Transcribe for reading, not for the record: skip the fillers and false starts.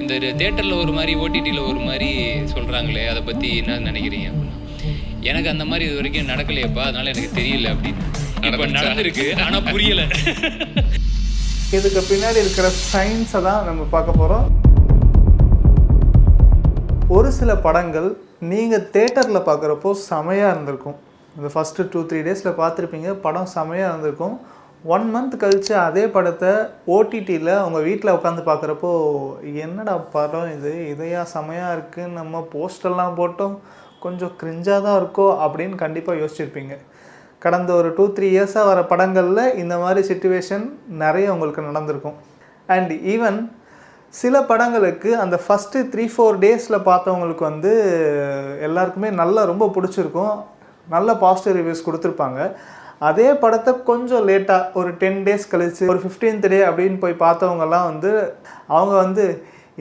இந்த தியேட்டரில் ஒரு மாதிரி ஓடிடியில் ஒரு மாதிரி சொல்கிறாங்களே, அதை பற்றி என்ன நினைக்கிறீங்க அப்படின்னா, எனக்கு அந்த மாதிரி இது வரைக்கும் நடக்கலையப்பா, அதனால எனக்கு தெரியல அப்படின்னு. இப்போ நடந்திருக்கு, ஆனால் புரியலை. இதுக்கு பின்னாடி இருக்கிற சயின்ஸை தான் நம்ம பார்க்க போகிறோம். ஒரு சில படங்கள் நீங்கள் தேட்டரில் பார்க்குறப்போ செமையாக இருந்திருக்கும். இந்த ஃபஸ்ட்டு 2-3 டேஸில் பார்த்துருப்பீங்க, படம் செமையாக இருந்திருக்கும். 1 மந்த் கழித்து அதே படத்தை ஓடிடியில் உங்கள் வீட்டில் உட்காந்து பார்க்குறப்போ, என்னடா படம் இது, இதையா செமையாக இருக்குதுன்னு நம்ம போஸ்டெல்லாம் போட்டோம், கொஞ்சம் கிரிஞ்சாக தான் இருக்கோ அப்படின்னு கண்டிப்பாக யோசிச்சிருப்பீங்க. கடந்த ஒரு 2-3 இயர்ஸாக வர படங்களில் இந்த மாதிரி சிச்சுவேஷன் நிறைய உங்களுக்கு நடந்திருக்கும். அண்ட் ஈவன் சில படங்களுக்கு அந்த ஃபஸ்ட்டு 3-4 டேஸில் பார்த்தவங்களுக்கு வந்து எல்லாருக்குமே நல்லா ரொம்ப பிடிச்சிருக்கும், நல்ல பாசிட்டிவ் ரிவ்யூஸ் கொடுத்துருப்பாங்க. அதே படத்தை கொஞ்சம் லேட்டாக ஒரு 10 டேஸ் கழித்து ஒரு 15th டே அப்படின்னு போய் பார்த்தவங்கலாம் வந்து அவங்க வந்து